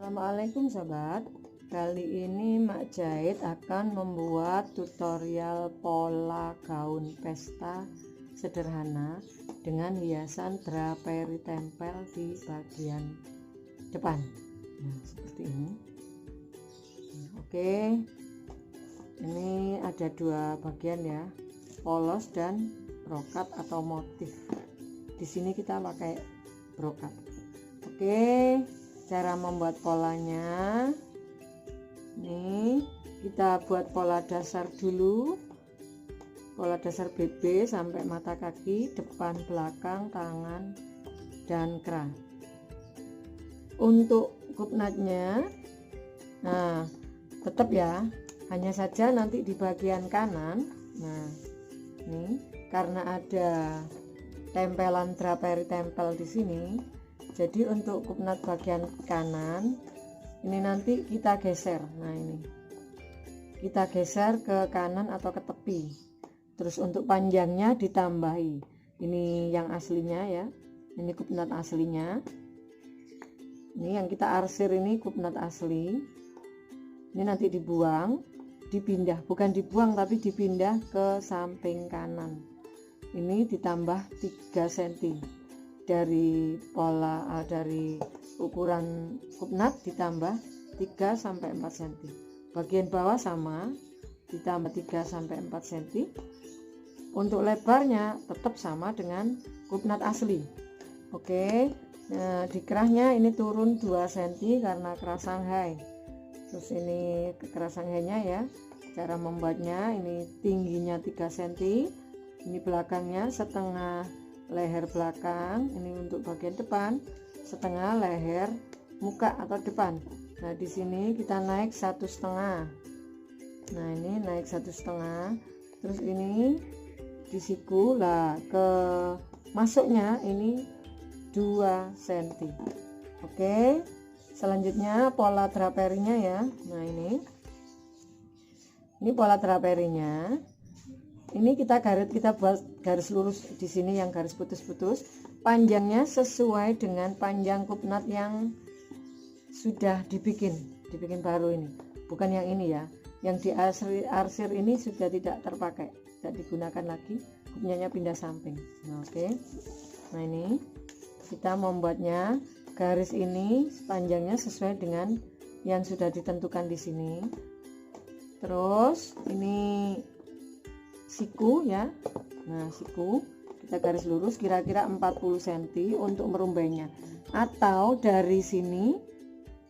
Assalamualaikum sobat. Kali ini Mak Jahit akan membuat tutorial pola gaun pesta sederhana dengan hiasan draperi tempel di bagian depan. Nah, seperti ini. Oke. Ini ada dua bagian ya, polos dan brokat atau motif. Di sini kita pakai brokat. Oke, cara membuat polanya. Nih, kita buat pola dasar dulu. Pola dasar BB sampai mata kaki, depan, belakang, tangan, dan kera. Untuk kupnatnya, nah, tetap ya, hanya saja nanti di bagian kanan. Nah, ini karena ada tempelan draperi tempel di sini. Jadi untuk kupnat bagian kanan ini nanti kita geser. Nah, ini kita geser ke kanan atau ke tepi. Terus untuk panjangnya ditambahi. Ini yang aslinya ya. Ini kupnat aslinya. Ini yang kita arsir, ini kupnat asli. Ini nanti dibuang, dipindah, bukan dibuang tapi dipindah ke samping kanan. Ini ditambah 3 cm dari pola dari ukuran kupnat, ditambah 3 sampai 4 cm. Bagian bawah sama, ditambah 3 sampai 4 cm. Untuk lebarnya tetap sama dengan kupnat asli. Oke. Nah, di kerahnya ini turun 2 cm karena kerah Shanghai. Terus ini kerah Shanghai-nya ya. Cara membuatnya, ini tingginya 3 cm. Ini belakangnya setengah leher belakang, ini untuk bagian depan, setengah leher muka atau depan. Nah, di sini kita naik 1,5. Nah, ini naik 1,5. Terus ini di siku lah, ke masuknya ini 2 cm. Oke, selanjutnya pola draperinya ya. Nah, ini pola draperinya. Ini kita buat garis lurus di sini, yang garis putus-putus. Panjangnya sesuai dengan panjang kupnat yang sudah dibikin baru ini. Bukan yang ini ya. Yang di arsir ini sudah tidak terpakai, tidak digunakan lagi. Kupnatnya pindah samping. Nah, oke. Nah, ini kita membuatnya garis ini panjangnya sesuai dengan yang sudah ditentukan di sini. Terus ini siku ya. Nah, siku kita garis lurus kira-kira 40 cm untuk merumbainya, atau dari sini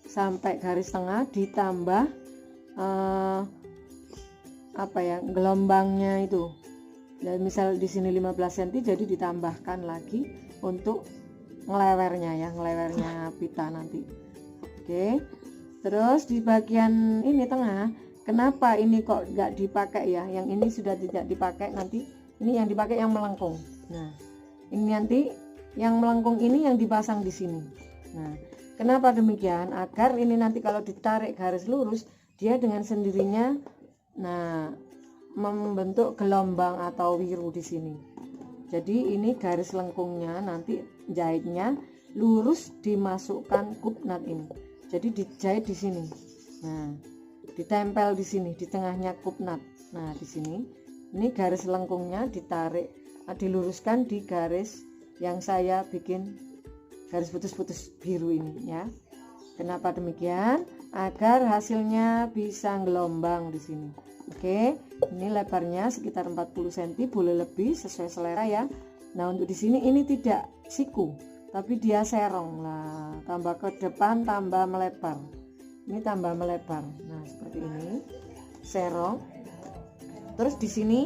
sampai garis tengah ditambah gelombangnya itu. Dan misal di sini 15 cm, jadi ditambahkan lagi untuk ngelewernya ya, ngelewernya pita nanti. Oke. Terus di bagian ini tengah, kenapa ini kok nggak dipakai ya? Yang ini sudah tidak dipakai, nanti ini yang dipakai yang melengkung. Nah, ini nanti yang melengkung ini yang dipasang di sini. Nah, kenapa demikian? Agar ini nanti kalau ditarik garis lurus, dia dengan sendirinya membentuk gelombang atau wiru di sini. Jadi ini garis lengkungnya nanti jahitnya lurus dimasukkan kupnat ini. Jadi dijahit di sini. Nah, ditempel di sini, di tengahnya kupnat. Nah, di sini ini garis lengkungnya ditarik, diluruskan di garis yang saya bikin garis putus-putus biru ini ya. Kenapa demikian? Agar hasilnya bisa gelombang di sini. Oke, ini lebarnya sekitar 40 cm, boleh lebih sesuai selera ya. Nah, untuk di sini ini tidak siku, tapi dia serong lah, tambah ke depan tambah melebar. Ini tambah melebar. Nah, seperti ini. Serong. Terus di sini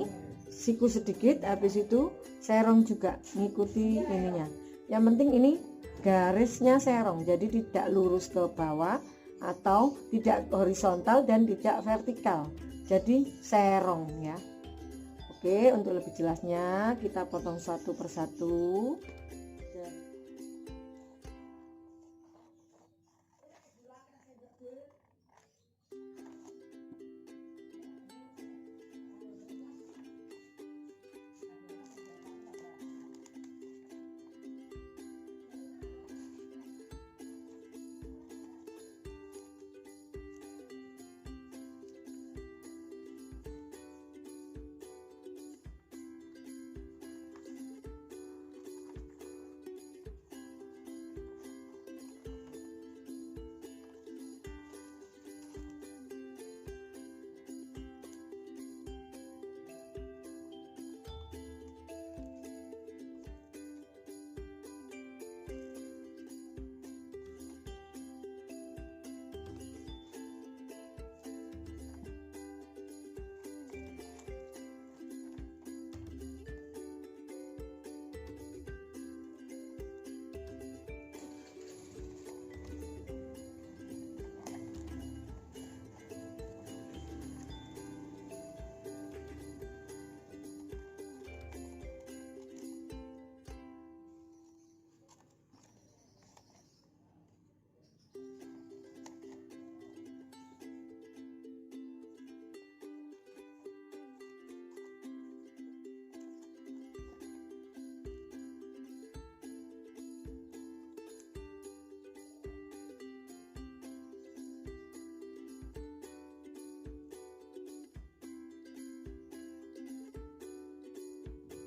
siku sedikit, habis itu serong juga ngikuti ininya. Yang penting ini garisnya serong, jadi tidak lurus ke bawah atau tidak horizontal dan tidak vertikal. Jadi serong ya. Oke, untuk lebih jelasnya kita potong satu persatu.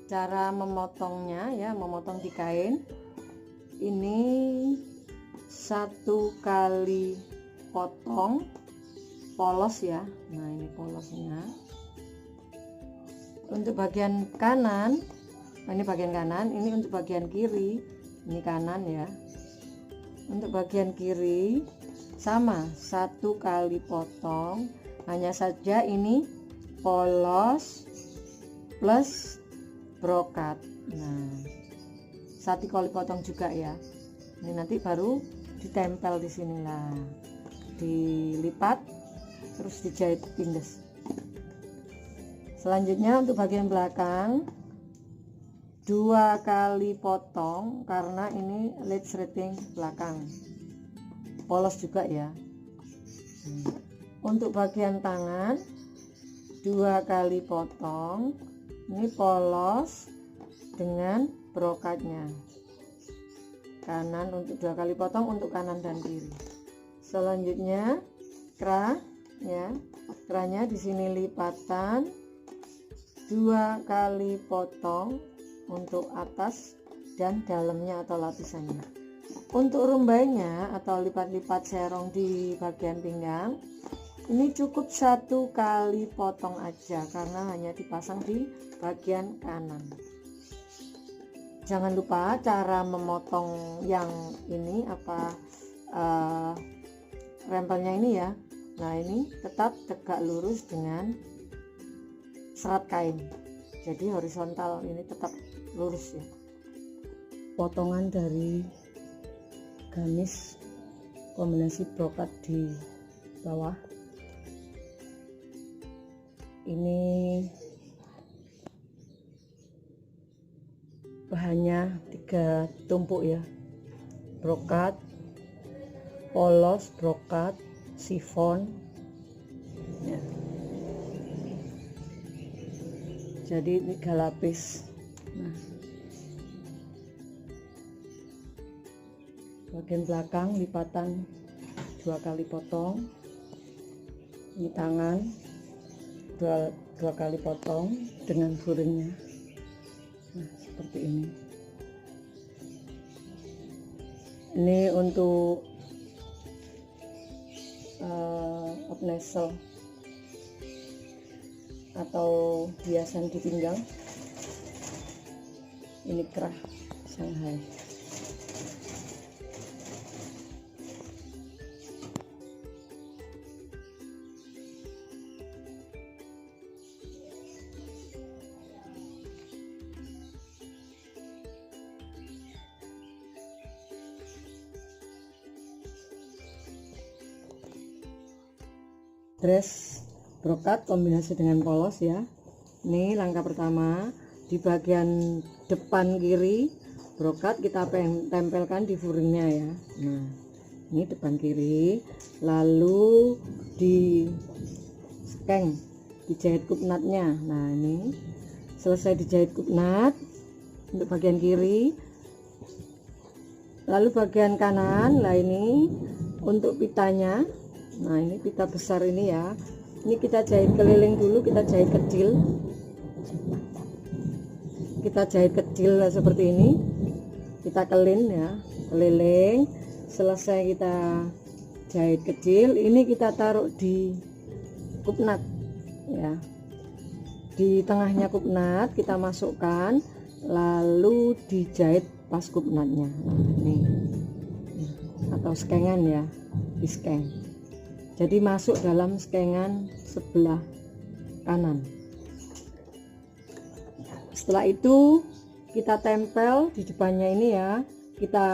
cara memotongnya ya, memotong di kain ini 1 kali potong polos ya. Nah ini polosnya. Untuk bagian kanan, ini bagian kanan, ini untuk bagian kiri, ini kanan ya. Untuk bagian kiri sama 1 kali potong, hanya saja ini polos plus brokat. Nah 1 kali potong juga ya. Ini nanti baru ditempel di sini lah, dilipat terus dijahit tindes. Selanjutnya untuk bagian belakang 2 kali potong karena ini lead threading belakang, polos juga ya. Untuk bagian tangan 2 kali potong, ini polos dengan brokatnya. Kanan untuk 2 kali potong untuk kanan dan kiri. Selanjutnya kera ya, keranya di sini lipatan 2 kali potong untuk atas dan dalamnya atau lapisannya. Untuk rumbanya atau lipat-lipat serong di bagian pinggang ini cukup 1 kali potong aja karena hanya dipasang di bagian kanan. Jangan lupa cara memotong yang ini rempelnya ini ya. Nah ini tetap tegak lurus dengan serat kain, jadi horizontal ini tetap lurus ya. Potongan dari gamis kombinasi brokat di bawah ini bahannya 3 tumpuk ya, brokat, polos, brokat, sifon ya. Jadi 3 lapis. Nah bagian belakang lipatan 2 kali potong, di tangan 2 kali potong dengan furingnya. Nah seperti ini. Ini untuk opnesel atau hiasan di pinggang. Ini kerah Shanghai. Dress brokat kombinasi dengan polos ya. Ini langkah pertama, di bagian depan kiri brokat kita tempelkan di furingnya ya. Nah ini depan kiri, lalu di skeng, dijahit kupnatnya. Nah ini selesai dijahit kupnat untuk bagian kiri, lalu bagian kanan lah ini untuk pitanya. Nah ini pita besar ini ya, ini kita jahit keliling dulu, kita jahit kecil seperti ini, kita kelin ya, keliling. Selesai kita jahit kecil, ini kita taruh di kupnat ya, di tengahnya kupnat kita masukkan, lalu dijahit pas kupnatnya. Nah ini atau skengan ya, di skeng, jadi masuk dalam skengan sebelah kanan. Setelah itu kita tempel di depannya ini ya, kita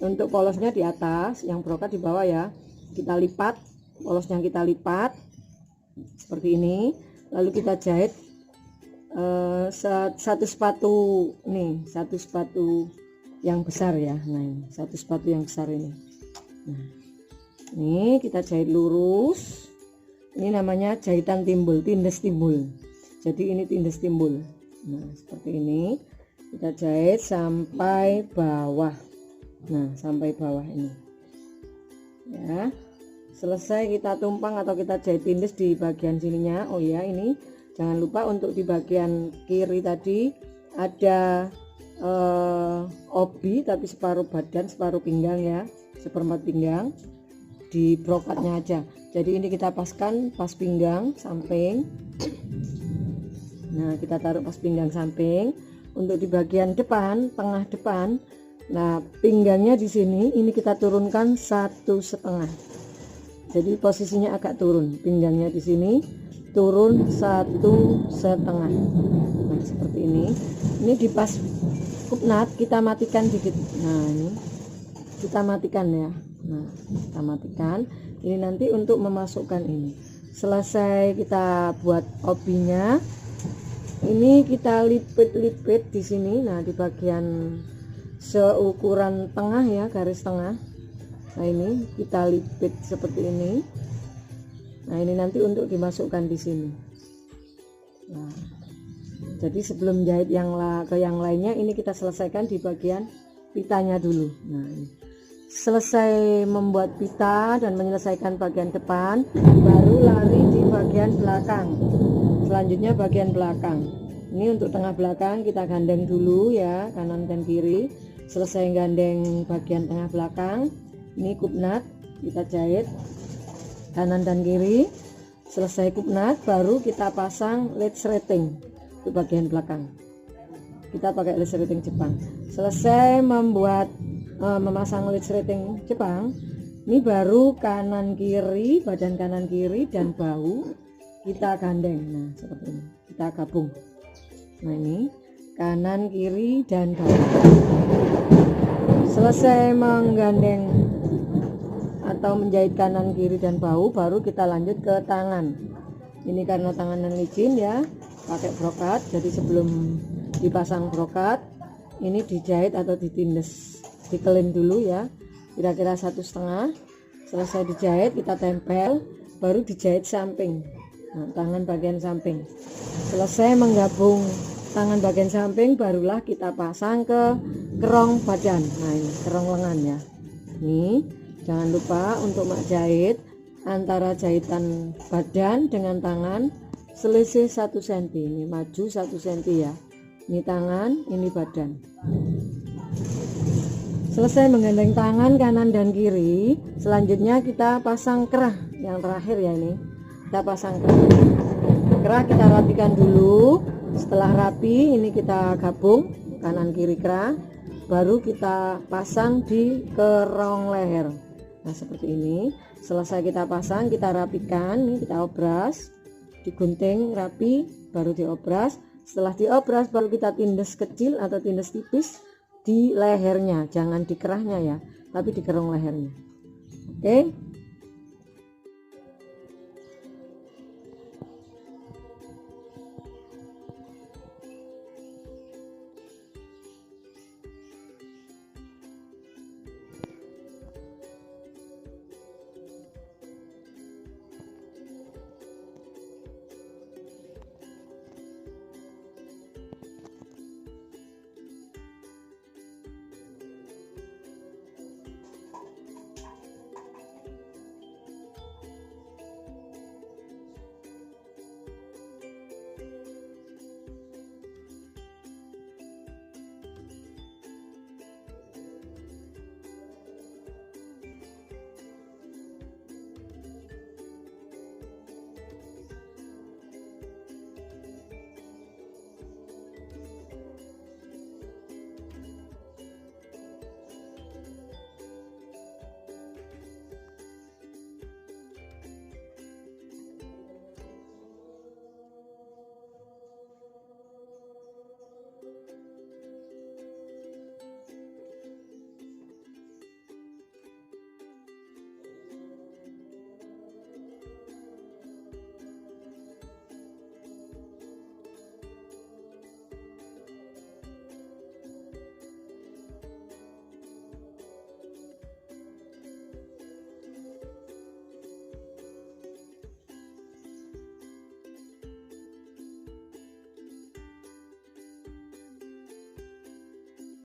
untuk polosnya di atas, yang brokat di bawah ya, kita lipat polosnya, kita lipat seperti ini, lalu kita jahit satu sepatu nih, satu sepatu yang besar ya. Nah ini satu sepatu yang besar ini. Nah ini kita jahit lurus, ini namanya jahitan timbul, tindes timbul, jadi ini tindes timbul. Nah seperti ini kita jahit sampai bawah. Nah sampai bawah ini ya. Selesai kita tumpang atau kita jahit tindes di bagian sininya. Oh ya, ini jangan lupa untuk di bagian kiri tadi ada obi tapi separuh badan, separuh pinggang ya, seperempat pinggang, di brokatnya aja. Jadi ini kita paskan pas pinggang samping. Nah, kita taruh pas pinggang samping. Untuk di bagian depan, tengah depan, nah pinggangnya di sini, ini kita turunkan 1,5. Jadi posisinya agak turun, pinggangnya di sini turun 1,5. Nah, seperti ini. Ini di pas kupnat kita matikan dikit. Nah, ini kita matikan ya. Nah, kita matikan. Ini nanti untuk memasukkan ini. Selesai kita buat obinya. Ini kita lipit-lipit di sini. Nah, di bagian seukuran tengah ya, garis tengah. Nah, ini kita lipit seperti ini. Nah, ini nanti untuk dimasukkan di sini. Nah, jadi sebelum jahit ke yang lainnya, ini kita selesaikan di bagian pitanya dulu. Nah, ini. Selesai membuat pita dan menyelesaikan bagian depan, baru lari di bagian belakang. Selanjutnya bagian belakang. Ini untuk tengah belakang kita gandeng dulu ya, kanan dan kiri. Selesai gandeng bagian tengah belakang, ini kupnat kita jahit kanan dan kiri. Selesai kupnat, baru kita pasang lead threading untuk bagian belakang. Kita pakai lead threading Jepang. Selesai memasang lead threading Jepang, ini baru kanan kiri, badan kanan kiri dan bahu kita gandeng. Nah, seperti ini kita gabung. Nah, ini kanan kiri dan bahu. Selesai menggandeng atau menjahit kanan kiri dan bahu, baru kita lanjut ke tangan. Ini karena tangan licin ya, pakai brokat. Jadi sebelum dipasang brokat, ini dijahit atau ditindes, dikelin dulu ya, kira-kira 1,5. Selesai dijahit kita tempel, baru dijahit samping. Nah, tangan bagian samping. Selesai menggabung tangan bagian samping, barulah kita pasang ke kerong badan. Nah, ini kerong lengan ya. Nih, jangan lupa untuk mak jahit antara jahitan badan dengan tangan selisih 1 cm. Ini maju 1 cm ya. Ini tangan, ini badan. Selesai menggandeng tangan kanan dan kiri, selanjutnya kita pasang kerah yang terakhir ya. Ini kita pasang kerah, kita rapikan dulu. Setelah rapi, ini kita gabung kanan kiri kerah, baru kita pasang di kerong leher. Nah, seperti ini. Selesai kita pasang, kita rapikan, ini kita obras, digunting rapi, baru diobras. Setelah diobras, baru kita tindes kecil atau tindes tipis di lehernya, jangan di kerahnya ya, tapi di kerong lehernya. Oke.